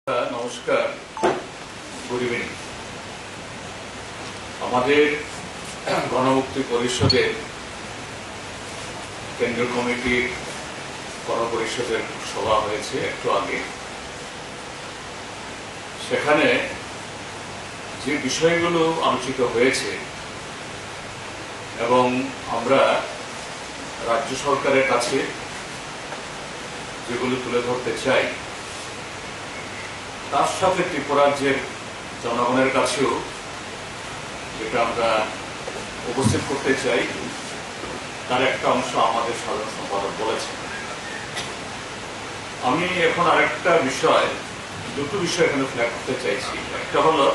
নমস্কার, good evening. আমাদের গণমুক্তি পরিষদের কেন্দ্রীয় কমিটির গণপরিষদের সভা হয়েছে একটু আগে। সেখানে যে বিষয়গুলো আলোচিত হয়েছে এবং আমরা রাজ্য সরকারের কাছে যেগুলো তুলে ধরতে চাই, তার সাথে ত্রিপুরা রাজ্যের জনগণের কাছেও যেটা আমরা উপস্থিত করতে চাই, তার একটা অংশ আমাদের সাধারণ সম্পাদক বলেছেন। আমি এখন আরেকটা বিষয়, দুটো বিষয় এখানে ফ্ল্যাগ করতে চাইছি। একটা হলো,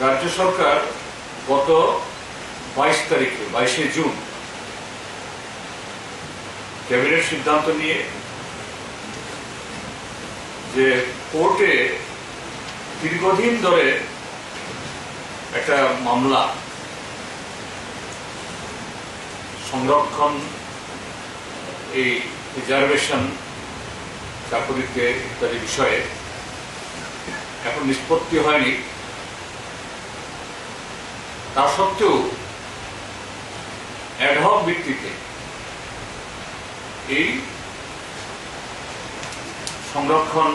রাজ্য সরকার গত 22 জুন ক্যাবিনেট সিদ্ধান্ত নিয়ে যে কোর্টে দীর্ঘদিন ধরে একটা মামলা সংরক্ষণ, এই রিজার্ভেশন চাকরিতে ইত্যাদি বিষয়ে এখন নিষ্পত্তি হয়নি, তা সত্ত্বেও অ্যাডহক ভিত্তিতে এই সংরক্ষণ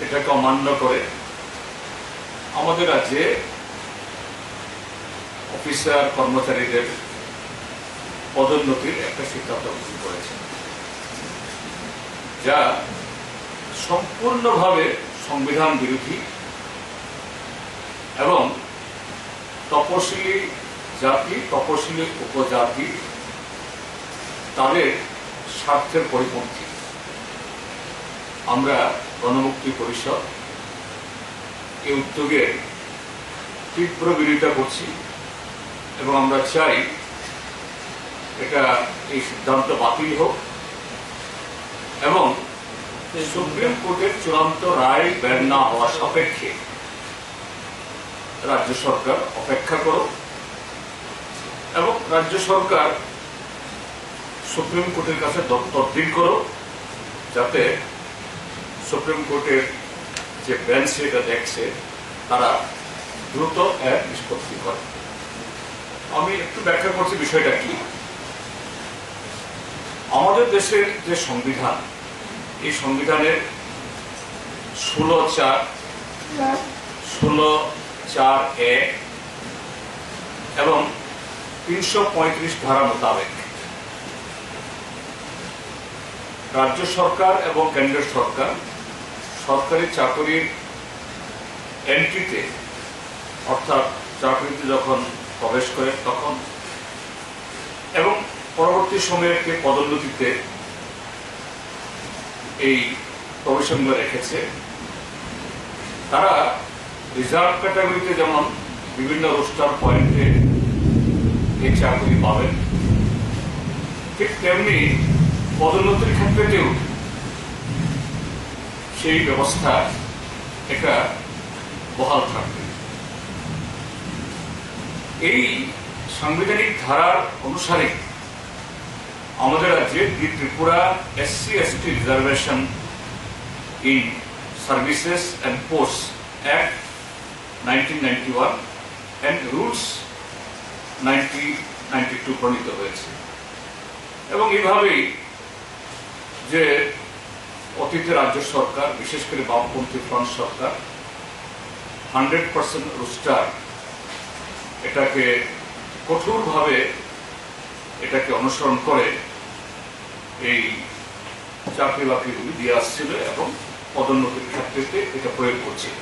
এটাকে অমান্য করে আমাদের রাজ্যে অফিসার কর্মচারীদের পদোন্নতির একটা সিদ্ধান্ত গ্রহণ করেছে, যা সম্পূর্ণভাবে সংবিধান বিরোধী এবং তপশিলি জাতি, তপশিলি উপজাতি তাদের স্বার্থের পরিপন্থী। আমরা গণমুক্তি পরিষদ এই উদ্যোগের তীব্র বিরোধিতা করছি এবং আমরা চাই এটা এই সিদ্ধান্ত বাতিল হোক এবং সুপ্রিম কোর্টের চূড়ান্ত রায় বের না হওয়া সাপেক্ষে রাজ্য সরকার অপেক্ষা করো এবং রাজ্য সরকার সুপ্রিম কোর্টের কাছে তদবির করো, যাতে সুপ্রিম কোর্টের যে বেঞ্চ এটা দেখছে তারা দ্রুত এর নিষ্পত্তি করে। আমি একটু ব্যাখ্যা করছি বিষয়টা কি। আমাদের দেশের যে সংবিধান, এই সংবিধানের 16(4)(a) এবং 335 ধারা মোতাবেক রাজ্য সরকার এবং কেন্দ্রীয় সরকার সরকারি চাকরির এন্ট্রিতে, অর্থাৎ চাকরিতে যখন প্রবেশ করে তখন এবং পরবর্তী সময়ে পদোন্নতিতে এই প্রভিশনগুলো রেখেছে। তারা রিজার্ভ ক্যাটাগরিতে যেমন বিভিন্ন রোস্টার পয়েন্টে এই চাকরি পাবেন, ঠিক তেমনি পদোন্নতির ক্ষেত্রেও সেই ব্যবস্থা এটা বহাল থাকবে। এই সাংবিধানিক ধারার অনুসারে আমাদের রাজ্যে the Tripura SC/ST reservation in services and post act 1991 and rules 1992 প্রণীত হয়েছে এবং এইভাবেই যে অতীতে রাজ্য সরকার, বিশেষ করে বামপন্থী ফ্রন্ট সরকার 100% রোস্টার এটাকে কঠোরভাবে এটাকে অনুসরণ করে এই চাকরি বাকরিগুলি দিয়ে আসছিল এবং পদোন্নতির ক্ষেত্রে এটা প্রয়োগ করছিল।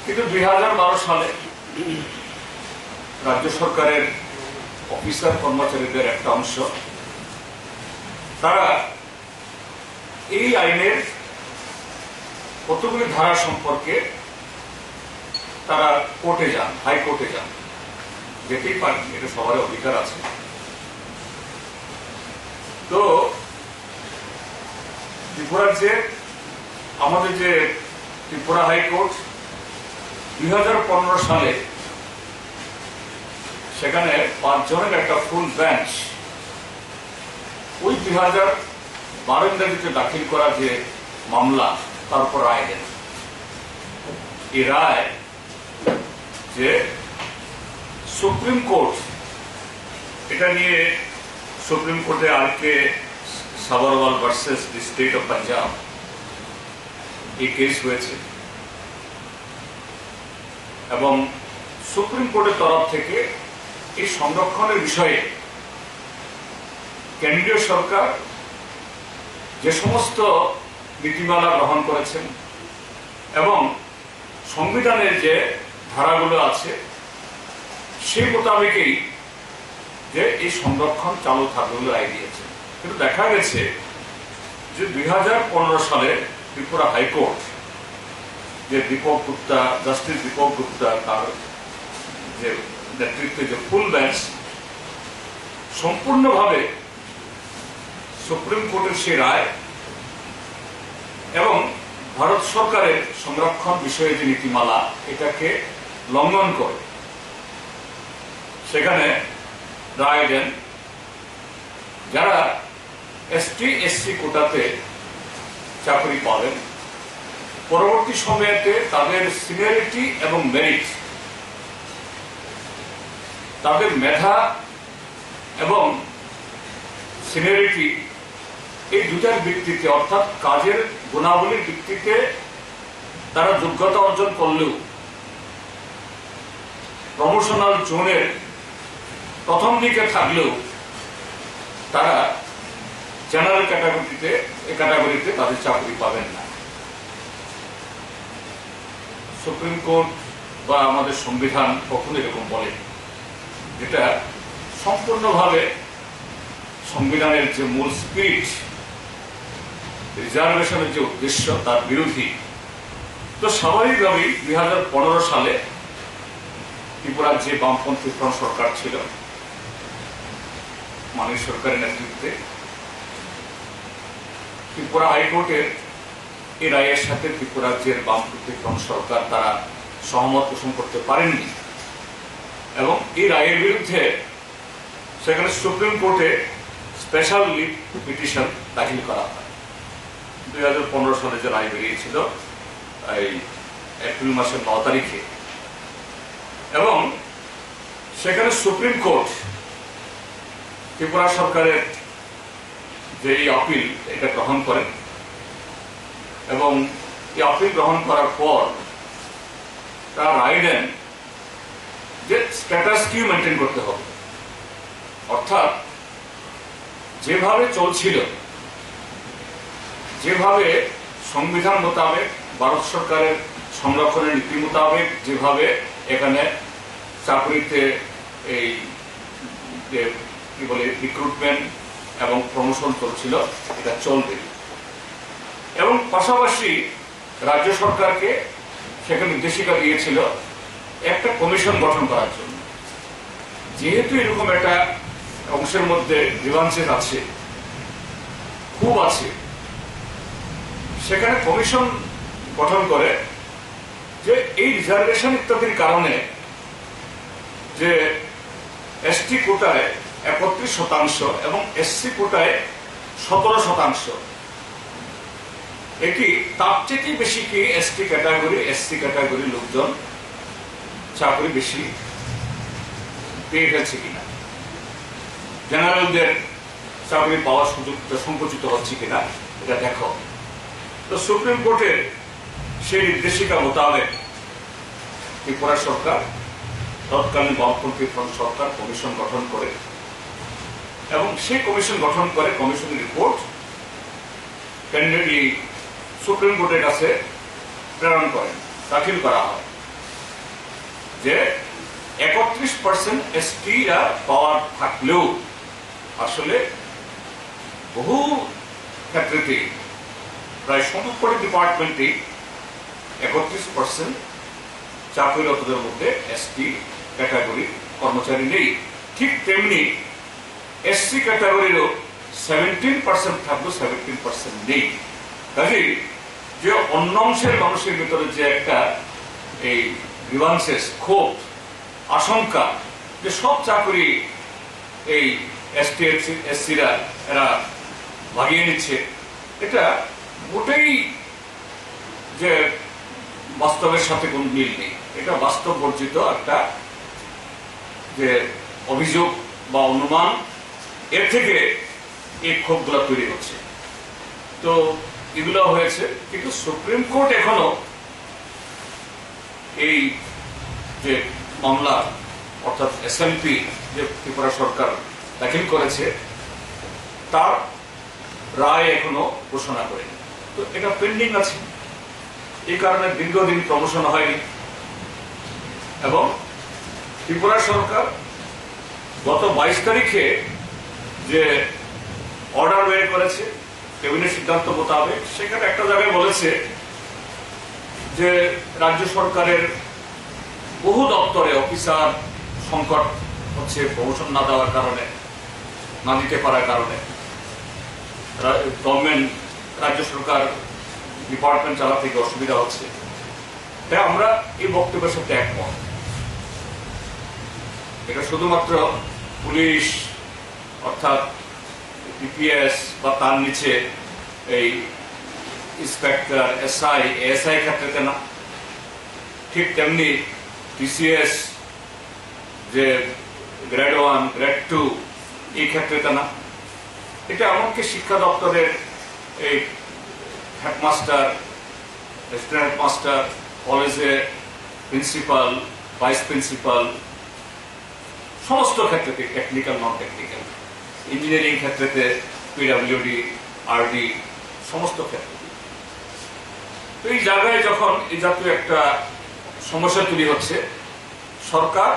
কিন্তু 2012 সালে রাজ্য সরকারের অফিসার কর্মচারীদের একটা অংশ তারা এই আইনের কতগুলি ধারা সম্পর্কে তারা কোর্টে যান, হাইকোর্টে যান, যেতেই পারেন, এটা সবার অধিকার আছে। তো ত্রিপুরার যে আমাদের যে ত্রিপুরা হাইকোর্ট 2015 সালে সেখানে 5 জনের একটা ফুল বেঞ্চ ওই 2012 ইংরেজিতে দাখিল করা যে মামলা, তারপর রায় দেন। এই রায় যে সুপ্রিম কোর্ট, এটা নিয়ে সুপ্রিম কোর্টে R K. Sabharwal versus the state of Punjab এই কেস হয়েছে এবং সুপ্রিম কোর্টের তরফ থেকে এই সংরক্ষণের বিষয়ে কেন্দ্রীয় সরকার যে সমস্ত নীতিমালা গ্রহণ করেছেন এবং সংবিধানের যে ধারাগুলো আছে সেই মোতাবেকই যে এই সংরক্ষণ চালু থাকবে বলে রায় দিয়েছে। কিন্তু দেখা গেছে যে 2015 সালে ত্রিপুরা হাইকোর্ট যে দীপক গুপ্তা, জাস্টিস দীপক গুপ্তা তার যে নেতৃত্বে যে ফুল বেঞ্চ সম্পূর্ণভাবে সুপ্রিম কোর্টের সেই রায় এবং ভারত সরকারের সংরক্ষণ বিষয়ে যে নীতিমালা এটাকে লঙ্ঘন করে সেখানে রায় দেন যারা ST/SC কোটাতে চাকরি পাবেন পরবর্তী সময়েতে তাদের সিনিয়রিটি এবং মেরিট, তাদের মেধা এবং সিনিয়রিটি এই দুটার ভিত্তিতে অর্থাৎ কাজের গুণাবলীর ভিত্তিতে তারা যোগ্যতা অর্জন করলেও প্রমোশনাল জোনের প্রথম দিকে থাকলেও তারা জেনারেল ক্যাটাগরিতে তাদের চাকরি পাবেন না। সুপ্রিম কোর্ট বা আমাদের সংবিধান কখনো এরকম বলে, যেটা সম্পূর্ণভাবে সংবিধানের যে মূল স্পিরিট, রিজার্ভেশনের যে উদ্দেশ্য তার বিরোধী। তো স্বাভাবিকভাবেই 2015 সালে ত্রিপুরার যে বামপন্থী ফ্রন্ট সরকার ছিল মাননীয় সরকারের নেতৃত্বে, ত্রিপুরা হাইকোর্টের এই রায়ের সাথে ত্রিপুরার যে বামপন্থী ফ্রন্ট সরকার তারা সহমত পোষণ করতে পারেননি এবং এই রায়ের বিরুদ্ধে সেখানে সুপ্রিম কোর্টে স্পেশাল লিভ পিটিশন দাখিল করা হয়। 2015 সালে যে রায় বেরিয়েছিল এই এপ্রিল মাসের 9 তারিখে এবং সেখানে সুপ্রিম কোর্ট ত্রিপুরা সরকারের যে এই আপিল এটা গ্রহণ করেন এবং এই আপিল গ্রহণ করার পর তারা রায় দেন যে স্ট্যাটাস কিউ মেনটেন করতে হবে, অর্থাৎ যেভাবে চলছিল, যেভাবে সংবিধান মোতাবেক ভারত সরকারের সংরক্ষণের নীতি মোতাবেক যেভাবে এখানে চাকরিতে এই যে কি বলে রিক্রুটমেন্ট এবং প্রমোশন চলছিল এটা চলবে এবং পাশাপাশি রাজ্য সরকারকে সেখানে নির্দেশিকা দিয়েছিল একটা কমিশন গঠন করার জন্য। যেহেতু এরকম একটা অংশের মধ্যে গ্রিভান্সেস আছে, খুব আছে, সেখানে কমিশন গঠন করে যে এই রিজার্ভেশন ইত্যাদির কারণে যে ST কোটায় 31% এবং SC কোটায় 17%, এটি তার থেকে বেশি কি ST ক্যাটাগরি SC ক্যাটাগরির লোকজন চাকরি বেশি পেয়ে গেছে কিনা, জেনারেলদের চাকরি পাওয়ার সুযোগটা সংকুচিত হচ্ছে কিনা এটা দেখো। তো সুপ্রিম কোর্টের সেই নির্দেশিকা মোতাবেক ত্রিপুরা সরকার তৎকালীন বামপন্থী ফ্রন্ট সরকার কমিশন গঠন করে এবং সেই কমিশন গঠন করে কমিশনের রিপোর্ট ক্যান্ডিডেট সুপ্রিম কোর্টের কাছে প্রেরণ করেন, দাখিল করা হয় যে 31% ST পাওয়ার থাকলেও আসলে বহু ক্ষেত্রেতেই প্রায় সবকটি ডিপার্টমেন্টেই 31% চাকরিরতদের মধ্যে ST ক্যাটাগরির কর্মচারী নেই। ঠিক তেমনি SC ক্যাটাগরিরও 17% থাকলেও 17% নেই। কাজেই যে অন্য অংশের মানুষের ভিতরে যে একটা এই গ্রিভান্সেস, ক্ষোভ, আশঙ্কা যে সব চাকরি এই ST/SC এরা ভাগিয়ে নিচ্ছে, এটা মোটেই যে বাস্তবের সাথে কোন মিল নেই, এটা বাস্তব বর্জিত একটা যে অভিযোগ বা অনুমান, এর থেকে এই ক্ষোভগুলো তৈরি হচ্ছে। তো এগুলো হয়েছে, কিন্তু সুপ্রিম কোর্ট এখনো এই যে মামলা অর্থাৎ এসএলপি যে ত্রিপুরা সরকার দাখিল করেছে তার রায় এখনো ঘোষণা করেনি। তো এটা পেন্ডিং আছে, এই কারণে দীর্ঘদিন প্রমোশন হয়নি। এবং ত্রিপুরা সরকার গত 22 তারিখে যে অর্ডার বের করেছে ক্যাবিনেট সিদ্ধান্ত মোতাবেক, সেখানে একটা জায়গায় বলেছে যে রাজ্য সরকারের বহু দপ্তরে অফিসার সংকট হচ্ছে প্রমোশন না দেওয়ার কারণে, না দিতে পারার কারণে গভর্নমেন্ট রাজ্য সরকার ডিপার্টমেন্ট চালাতে থেকে অসুবিধা হচ্ছে। তাই আমরা এই বক্তব্যের সাথে একমত। এটা শুধুমাত্র পুলিশ অর্থাৎ ডিপিএস বা তার নিচে এই ইন্সপেক্টর, এসআই, এএসআই ক্ষেত্রে না, ঠিক তেমনি টিসিএস যে গ্রেড 1, গ্রেড 2 এই ক্ষেত্রে না। এটা এমনকি শিক্ষা দপ্তরের এই হেডমাস্টার, অ্যাসিস্ট্যান্ট হেডমাস্টার, কলেজে প্রিন্সিপাল, ভাইস প্রিন্সিপাল, সমস্ত ক্ষেত্রে, টেকনিক্যাল, নন টেকনিক্যাল, ইঞ্জিনিয়ারিং ক্ষেত্রে, পিডব্লিউডি, আরডি, সমস্ত ক্ষেত্রে। তো এই জায়গায় যখন এই জাতীয় একটা সমস্যা তৈরি হচ্ছে, সরকার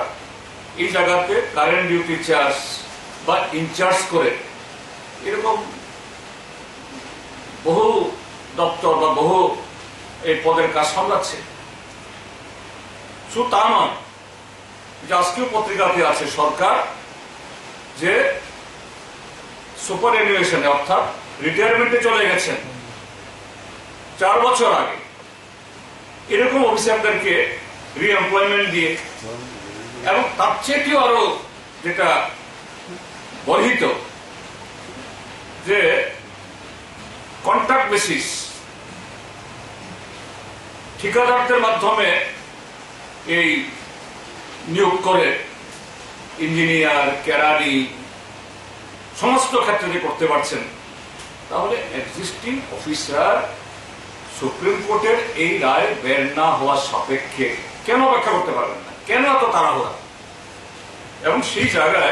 এই জায়গাতে কারেন্ট ডিউটি চার্জ বা ইনচার্জ করে এরকম বহু দপ্তর বা বহু এই পদের কাজ সামলাচ্ছে। শুধু তা নয়, যে আজকেও পত্রিকাতে আছে সরকার যে সুপার অ্যানুয়েশনে অর্থাৎ রিটায়ারমেন্টে চলে গেছেন 4 বছর আগে, এরকম অফিসারদেরকে রিএমপ্লয়মেন্ট দিয়ে, এবং তার চেয়েও আরো যেটা বর্হিত যে কন্ট্রাক্ট বেসিস ঠিকাদারদের মাধ্যমে এই নিয়োগ করে ইঞ্জিনিয়ার, কেরানি সমস্ত ক্ষেত্রে যে করতে পারছেন, তাহলে এক্সিস্টিং অফিসার সুপ্রিম কোর্টের এই রায় বের না হওয়ার সাপেক্ষে কেন অপেক্ষা করতে পারবেন না? কেন এত তাড়াহুড়া? এবং সেই জায়গায়